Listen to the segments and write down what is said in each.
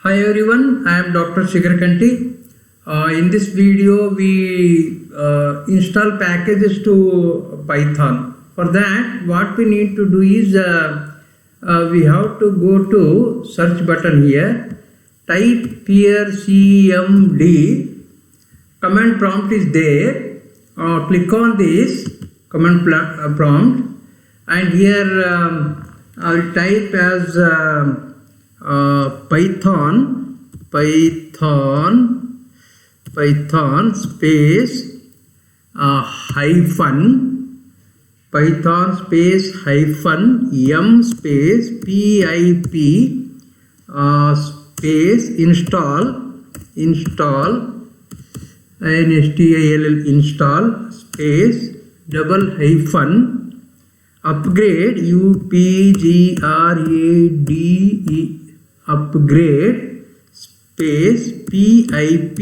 Hi everyone, I am Dr. Shigarkanti. In this video, we install packages to Python. For that, what we need to do is we have to go to search button here. Type here CMD. Command prompt is there. Click on this command prompt, and here I will type as Python space Python space hyphen m space pip space install install space double hyphen upgrade upgrade upgrade space pip.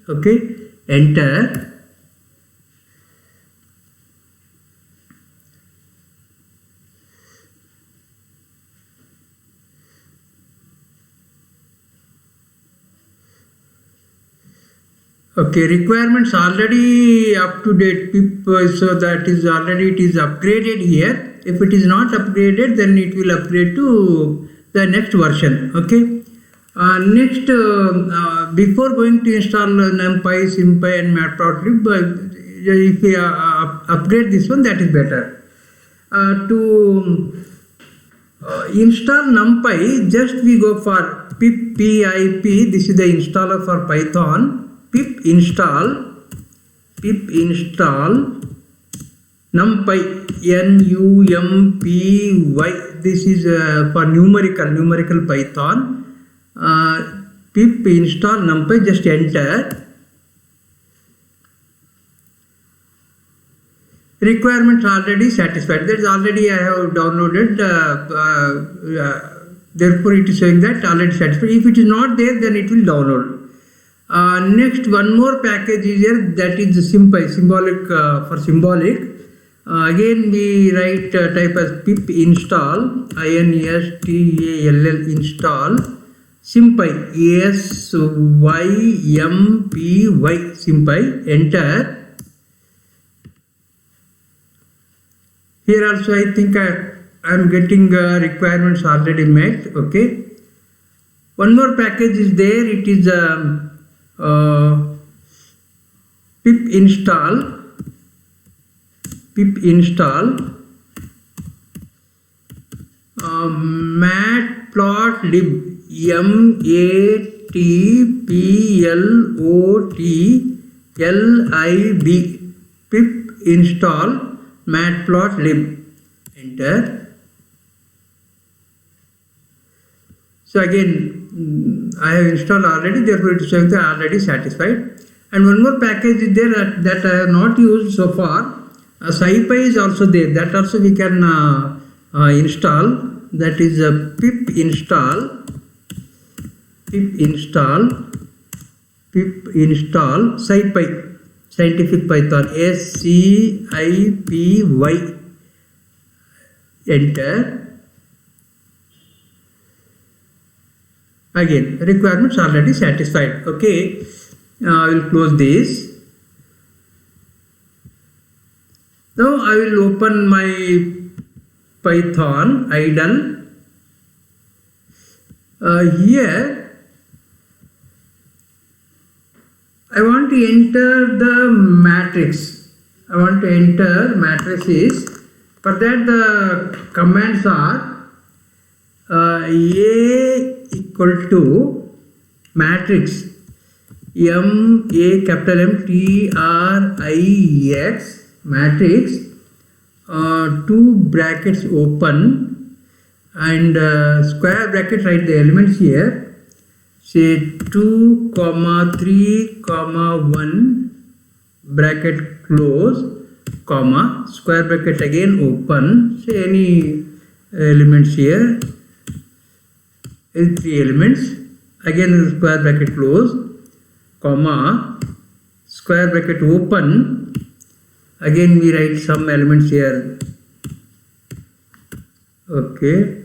Okay, enter. Okay, requirements already up to date pip, so that is already it is upgraded here. If it is not upgraded, then it will upgrade to the next version. Okay. Next, before going to install NumPy, SymPy and Matplotlib, if we upgrade this one, that is better. To install NumPy, just we go for pip. This is the installer for Python. Pip install NumPy, NUMPY. This is for numerical Python. Pip install NumPy, just enter. Requirements already satisfied. That is already I have downloaded. Therefore, it is showing that already satisfied. If it is not there, then it will download. Next, one more package is here, that is SymPy, symbolic for symbolic. Again, we write type as pip install install install SymPy SYMPY SymPy, enter. Here also I think I am getting requirements already met. Okay, one more package is there. It is pip install matplotlib matplotlib pip install matplotlib, enter. So again, I have installed already, therefore it is showing that already satisfied. And one more package is there that I have not used so far. SciPy is also there, that also we can install. That is pip install SciPy, scientific Python, SCIPY, enter. Again, requirements already satisfied. Okay, I will close this. Now I will open my Python idle. Here I want to enter the matrix. I want to enter matrices. For that, the commands are A equal to matrix capital MTRIX matrix, two brackets open and square bracket, write the elements here, say 2, 3, 1 bracket close, comma, square bracket again open, say any elements here, 3 elements, again square bracket close, comma, square bracket open, again we write some elements here, okay,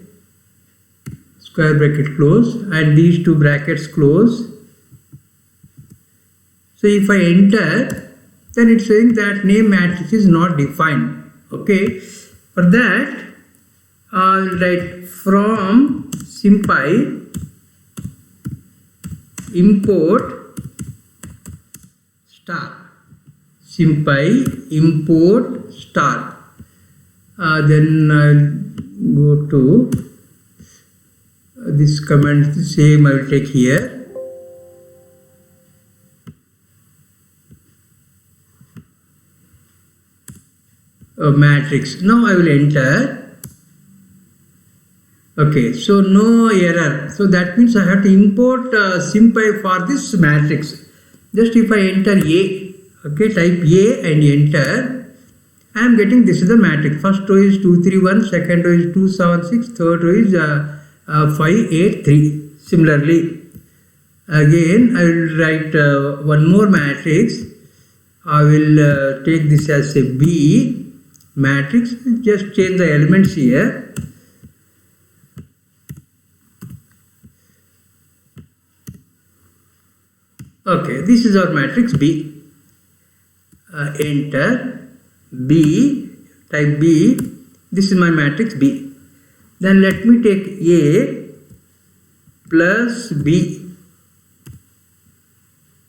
square bracket close, and these two brackets close. So if I enter, then it's saying that name matrix is not defined. Okay, for that I will write from SymPy import star. SymPy import star. Then I'll go to this command, the same I will take here. Matrix. Now I will enter. Okay, so no error. So that means I have to import SymPy for this matrix. Just if I enter A, okay, type A and enter, I am getting this is the matrix. First row is 2 3 1, second row is 2 7 6, third row is 5 8 3. Similarly, again I will write one more matrix. I will take this as a B matrix. Just change the elements here. Okay, this is our matrix B. Enter B, type B. This is my matrix B. Then let me take A plus B.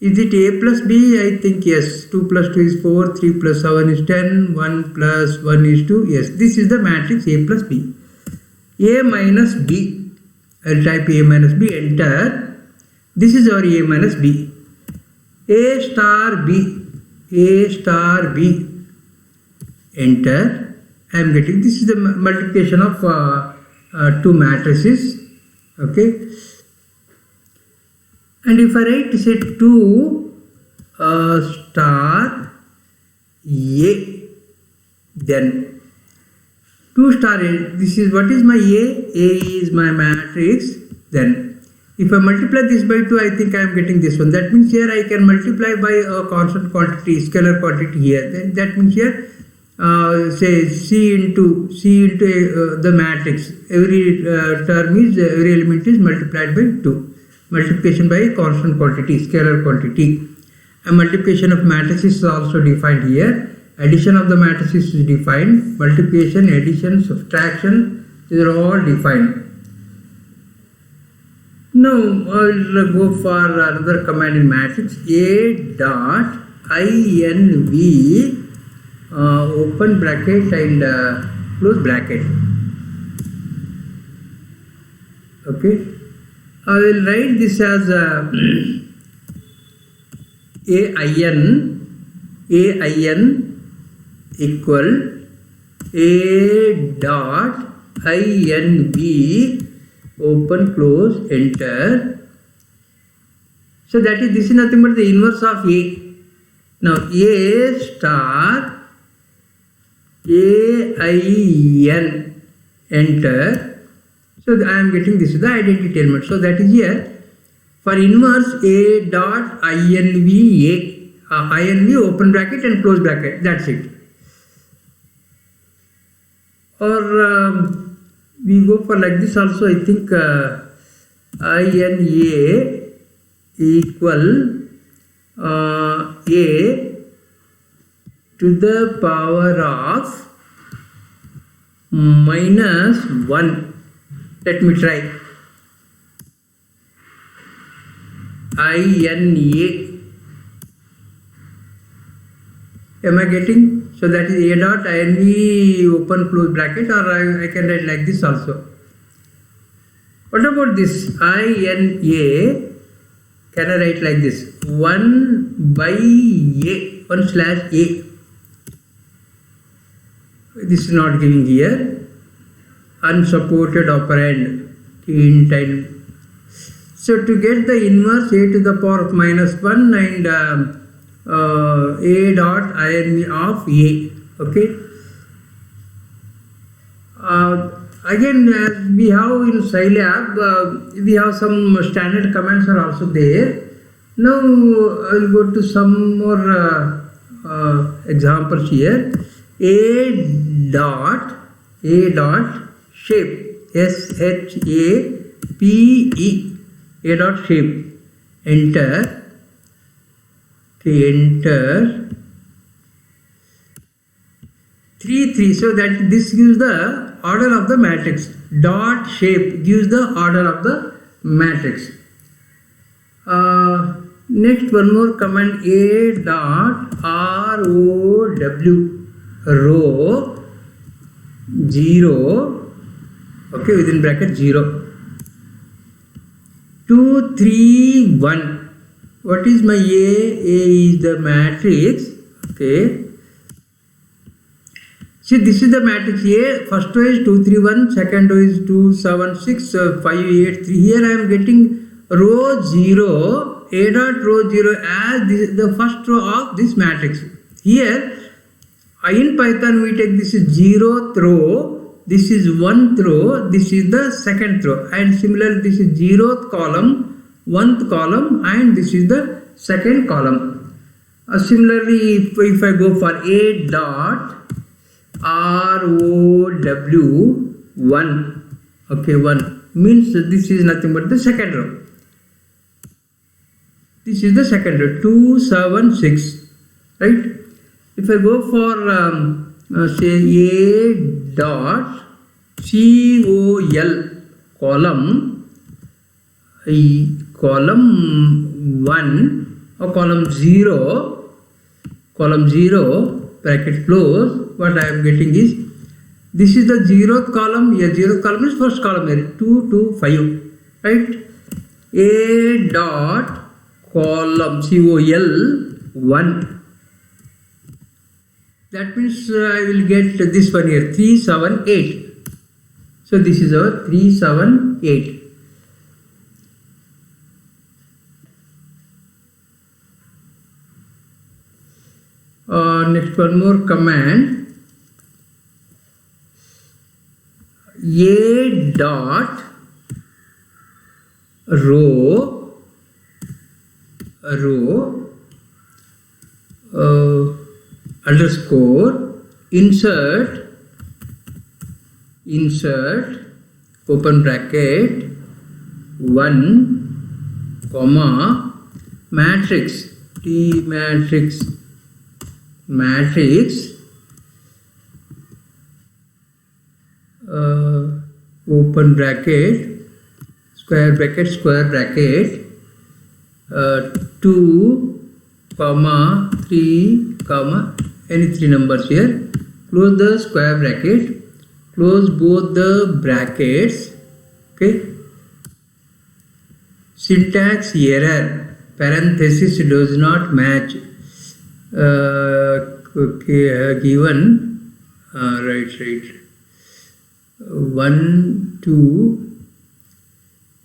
Is it A plus B? I think yes. 2 plus 2 is 4, 3 plus 7 is 10, 1 plus 1 is 2. Yes, this is the matrix A plus B. A minus B. I will type A minus B, enter. This is our A minus B. A star B. A star B. Enter. I am getting, this is the multiplication of two matrices. Okay. And if I write say 2 star A, then 2 star A, this is what is my A is my matrix. Then if I multiply this by 2, I think I am getting this one. That means here I can multiply by a constant quantity, scalar quantity here. Then that means here say C into the matrix. Every term is, every element is multiplied by 2. Multiplication by a constant quantity, scalar quantity. A multiplication of matrices is also defined here. Addition of the matrices is defined. Multiplication, addition, subtraction, these are all defined. Now I will go for another command in matrix. A dot inv open bracket and close bracket. Okay. I will write this as AIN equal A dot INV open close enter. So that is, this is nothing but the inverse of A. Now A star AIN enter. So I am getting this is the identity element. So that is here for inverse A dot INV INV open bracket and close bracket. That's it. Or we go for like this also. I think INA equal A to the power of minus 1. Let me try. INA. Am I getting? So that is A dot INV open close bracket, or I can write like this also. What about this? INA. Can I write like this? 1 by A. 1 slash A. This is not giving here. Unsupported operand int and so to get the inverse A to the power of minus 1 and A dot INV of A. Okay. Again, as we have in Scilab, we have some standard commands are also there. Now I will go to some more examples here. A dot shape, SHAPE PE, A dot shape, enter, okay, enter 3 3. So that this gives the order of the matrix. Dot shape gives the order of the matrix. Next one more command, A dot ROW, row 0, okay, within bracket 0, 2 3 1. What is my A? A is the matrix, okay. See, this is the matrix A. First row is 2 3 1, second row is 2 7 6 5 8 3. Here I am getting row 0, A dot row 0 as the first row of this matrix. Here in Python we take this is 0th row, this is 1th row, this is the 2nd row, and similarly this is 0th column, 1th column, and this is the 2nd column. Similarly, if I go for A dot ROW 1, okay, 1 means this is nothing but the 2nd row. This is the 2nd row, 2 7 6, right? If I go for say A dot COL column 1 or column 0 bracket close, what I am getting is this is the 0th column. Here 0th column is first column here, 2 2 5, right? A dot column COL 1. That means I will get this one here, 3 7 8. So this is our 3 7 8. Next one more command, A dot row underscore insert open bracket 1 comma matrix T matrix open bracket square bracket 2 comma 3 comma any 3 numbers here, close the square bracket, close both the brackets, okay. Syntax error, parenthesis does not match, okay, given right 1 2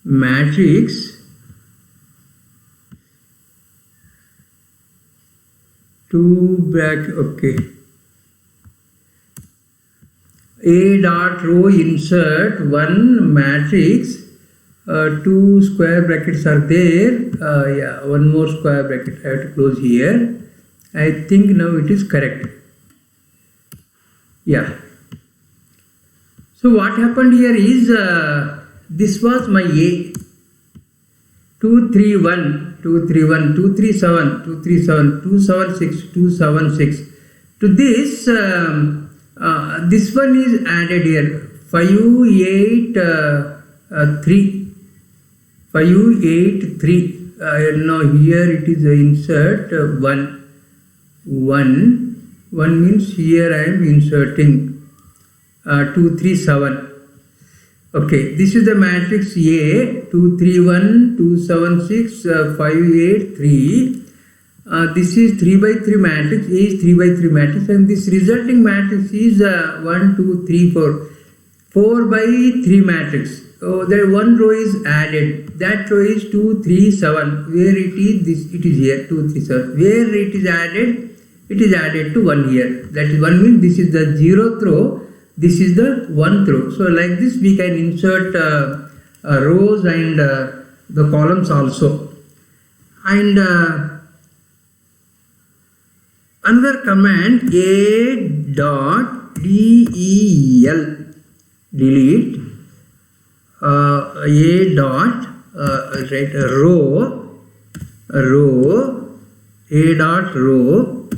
matrix 2 bracket, okay, A dot row insert 1 matrix 2 square brackets are there, yeah, 1 more square bracket I have to close here. I think now it is correct, yeah. So what happened here is this was my A, 2 3 1 2 3 1 2 3 7 2 3 7 2 7 6 2 7 6. To this this one is added here, 5 8 3 5 8 3. Now here it is insert 1 means here I am inserting 2 3 7. Okay, this is the matrix A, 2 3 1 2 7 6 5 8 3. This is 3 by 3 matrix. A is 3 by 3 matrix, and this resulting matrix is 1 2 3 4 by 3 matrix. So there one row is added. That row is 2 3 7. Where it is, this it is here 2 3 7. Where it is added, it is added to 1 here. That is 1 means this is the 0th row. This is the 1th row. So like this we can insert rows and the columns also. And another command, A dot del delete A dot right row A dot row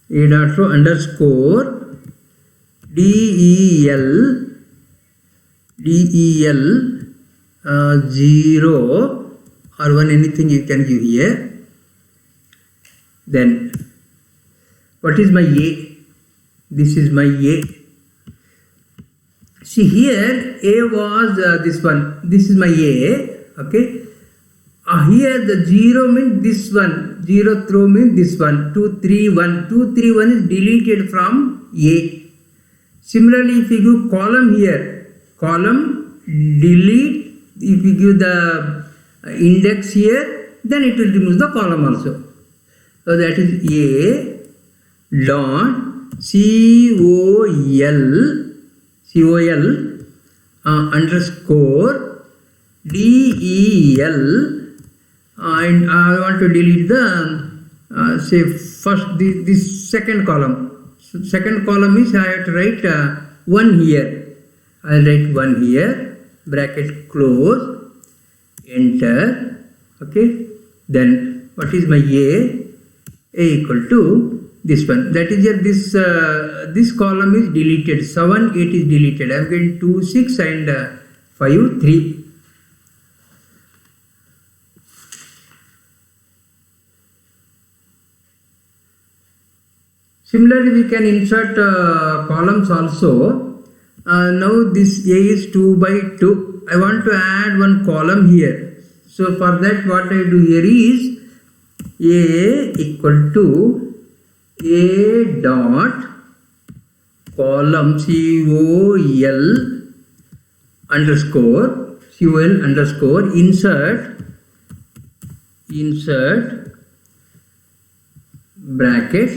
underscore del 0 or 1, anything you can give here. Then what is my A? This is my A. See here, A was this one. This is my A. Okay. Here the 0 means this one. 0 throw means this one. 2, 3, 1. 2, 3, 1 is deleted from A. Similarly, if you give column here, column delete. If you give the index here, then it will remove the column also. So that is A dot col underscore del, and I want to delete the say first this second column. So second column is I have to write 1 here. I will write 1 here, bracket close, enter. Okay. Then what is my A? A equal to this one. That is here, this column is deleted. 7, 8 is deleted. I am getting 2, 6 and 5, 3. Similarly, we can insert columns also. Now this A is 2 by 2. I want to add one column here. So for that, what I do here is A equal to A dot column col underscore insert bracket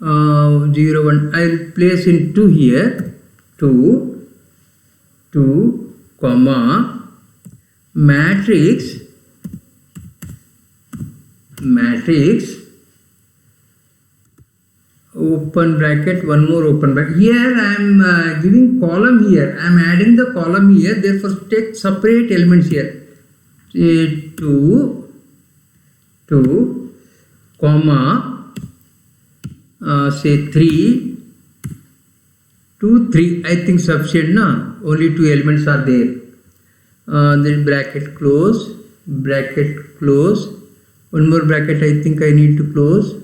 0, 1. I will place in 2 here, 2 comma matrix open bracket, one more open bracket. Here I am giving column here. I am adding the column here. Therefore, take separate elements here. Say 2 comma say 3 2 3. I think sufficient. No, only 2 elements are there. Then bracket close. One more bracket. I think I need to close.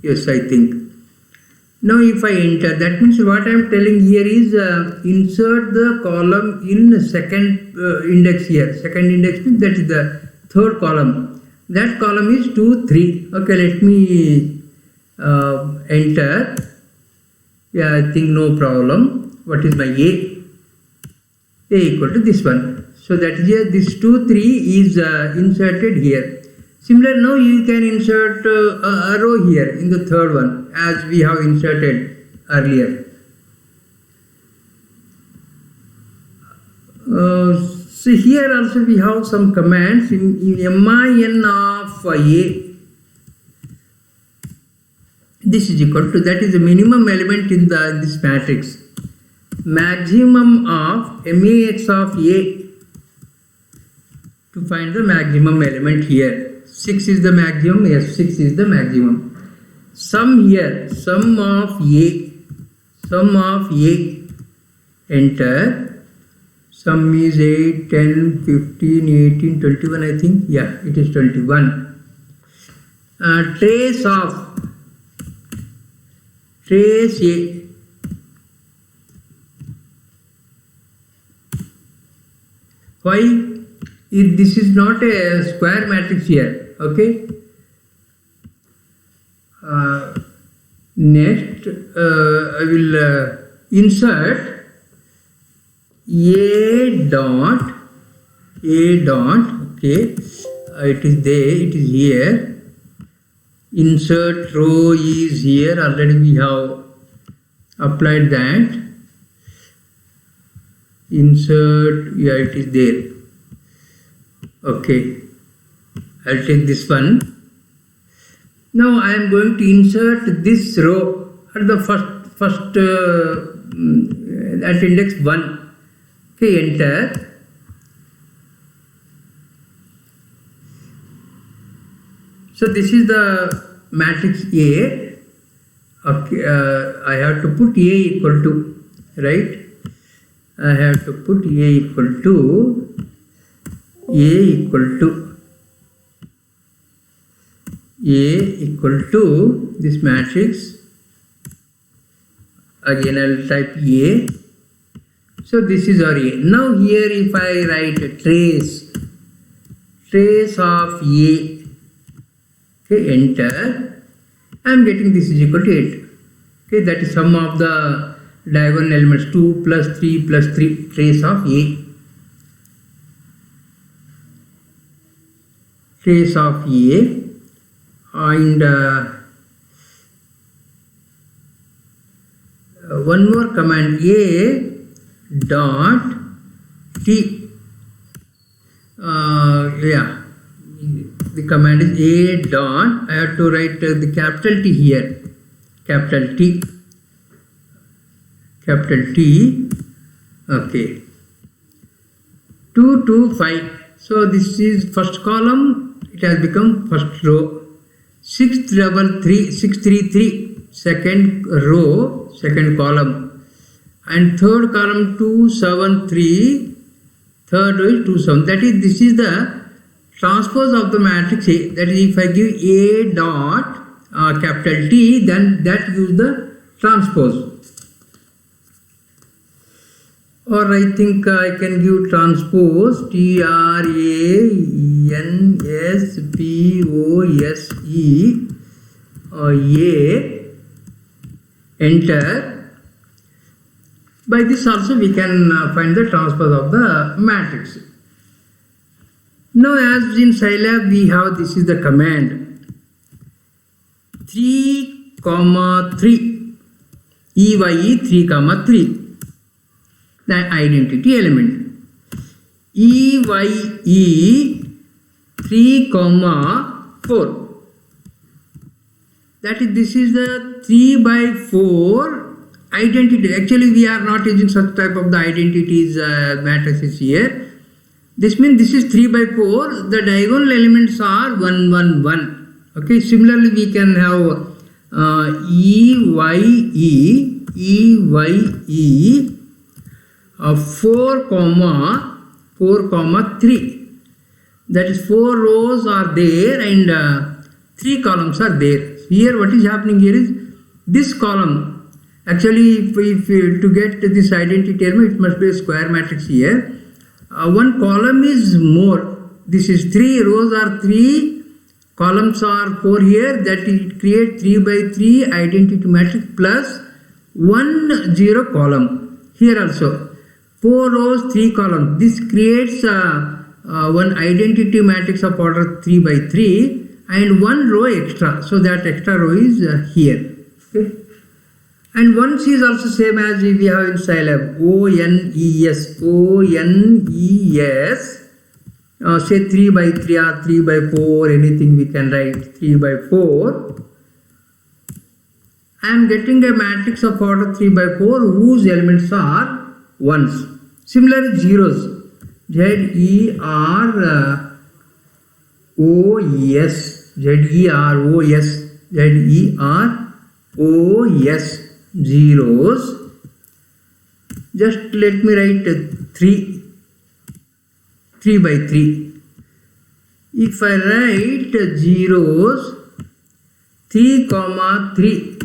Yes, I think. Now if I enter, that means what I am telling here is insert the column in second index here. Second index means that is the third column. That column is 2, 3. Okay, let me enter. Yeah, I think no problem. What is my A? A equal to this one. So that is here, this 2, 3 is inserted here. Similar, now you can insert a row here in the third one as we have inserted earlier. So here also we have some commands in min of A. This is equal to, that is the minimum element in this matrix. Maximum of max of A, to find the maximum element here. 6 is the maximum. Yes, 6 is the maximum. Sum here, sum of A, enter. Sum is 8, 10, 15, 18, 21, I think. Yeah, it is 21. Trace A. Why? This is not a square matrix here. Okay. Next, I will insert A dot. Okay, it is there. It is here. Insert row is here. Already we have applied that. Insert. Yeah, it is there. Okay, I'll take this one. Now I am going to insert this row at the first at index 1. Okay, enter. So this is the matrix A. Okay, I have to put A equal to, right? I have to put A equal to this matrix. Again I will type A. So this is our A. Now here if I write a trace of A, okay, enter, I am getting this is equal to 8. Okay, that is sum of the diagonal elements 2 plus 3 plus 3, trace of A. Trace of A, and one more command, A dot T. The command is A dot, I have to write the capital T here, capital T, okay, 2 2 5. So this is first column, it has become first row. 633, second row, second column, and third column 273, third row is 27. That is, this is the transpose of the matrix A. That is, if I give A dot capital T, then that gives the transpose. Or I think I can give transpose TRANSPOSE A, enter. By this also we can find the transpose of the matrix. Now as in Scilab we have, this is the command 3, 3, EYE 3, 3. The identity element EYE 3, 4. That is, this is the 3 by 4 identity. Actually we are not using such type of the identities matrices here. This means this is 3 by 4, the diagonal elements are 1 1 1. Okay, similarly we can have EYE 4, 3. That is 4 rows are there and 3 columns are there. Here what is happening here is this column, actually if to get this identity element, it must be a square matrix here. One column is more. This is 3 rows are 3, columns are 4 here. That it creates 3 by 3 identity matrix plus 1 0 column. Here also 4 rows 3 columns. This creates one identity matrix of order 3 by 3 and 1 row extra. So that extra row is here. Okay. And once is also same as we have in Scilab, ONES, say 3 by 3 or 3 by 4, anything we can write 3 by 4. I am getting a matrix of order 3 by 4 whose elements are ones. Similarly zeros, ZEROS, zeros. Just let me write 3 by 3. If I write zeros 3, 3,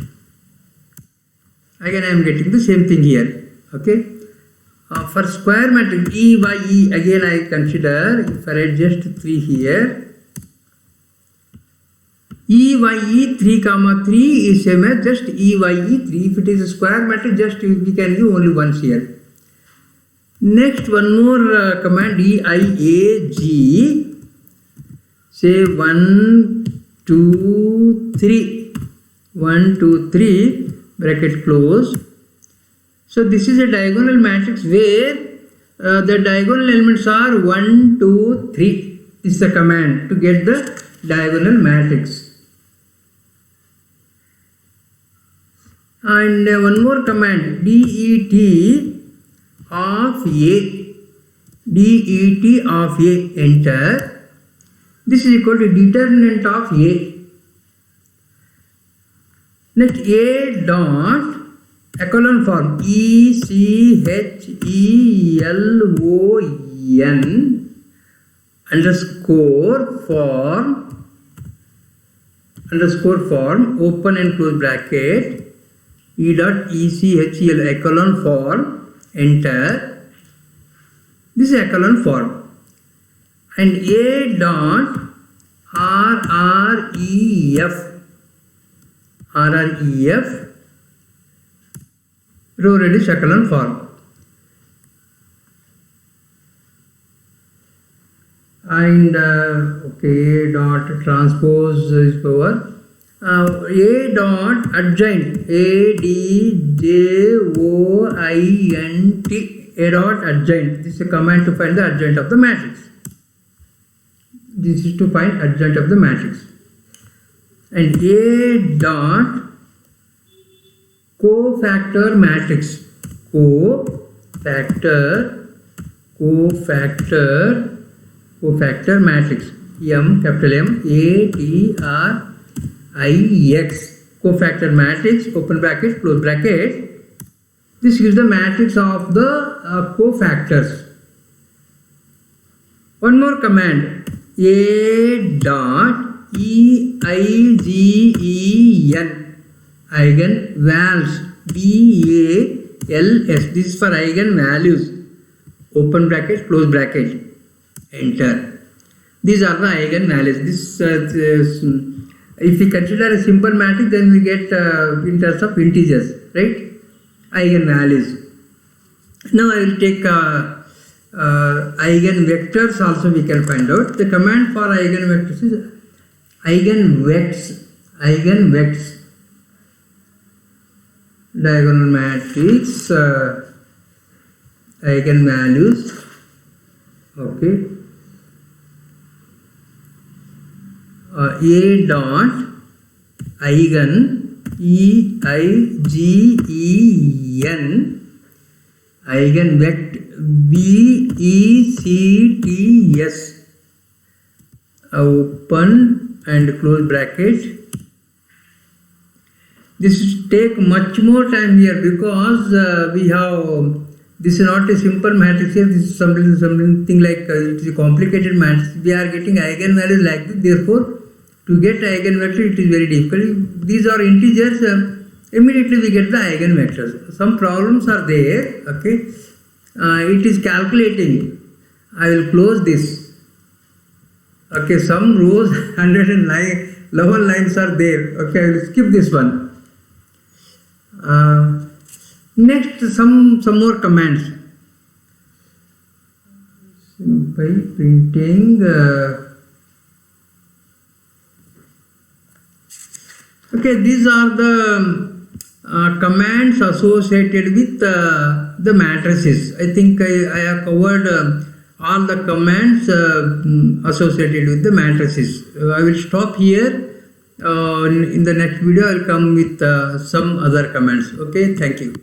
again I am getting the same thing here. Okay. For square matrix EYE, again I consider, if I write just 3 here, EYE 3, 3 is same as just EYE 3. If it is a square matrix, just we can give only once here. Next, one more command EIAG, say 1 2 3, 1 2 3, bracket close. So this is a diagonal matrix where the diagonal elements are 1 2 3. This is the command to get the diagonal matrix. And one more command, DET of A, enter. This is equal to determinant of A. Next, A dot echelon form ECHELON underscore form open and close bracket E dot ECHEL echelon form, enter. This is echelon form. And A dot RREF row reduced echelon form. And okay, dot transpose is power. A dot adjoint, ADJOINT, A dot adjoint. This is a command to find the adjoint of the matrix. This is to find adjoint of the matrix. And A dot cofactor matrix, cofactor matrix, capital M ATRIX, cofactor matrix, open bracket, close bracket. This gives the matrix of the cofactors. One more command, A dot EIGEN, eigenvals, VALS. This is for eigenvalues. Open bracket, close bracket, enter. These are the eigenvalues. This if we consider a simple matrix, then we get in terms of integers, right? Eigenvalues. Now I will take eigenvectors also we can find out. The command for eigenvectors is eigenvex, diagonal matrix, eigenvalues, okay. A dot eigen, EIGEN, eigenvect, VECTS, open and close bracket. This take much more time here because we have, this is not a simple matrix here, this is something like it is a complicated matrix. We are getting eigenvalues like this, therefore to get eigenvector it is very difficult. These are integers, immediately we get the eigenvectors. Some problems are there, okay. It is calculating. I will close this. Okay, some rows 111 lines are there. Okay, I will skip this one. Next, some more commands. Simple printing. Okay, these are the commands associated with the matrices. I think I have covered all the commands associated with the matrices. I will stop here. In the next video I will come with some other commands. Okay, thank you.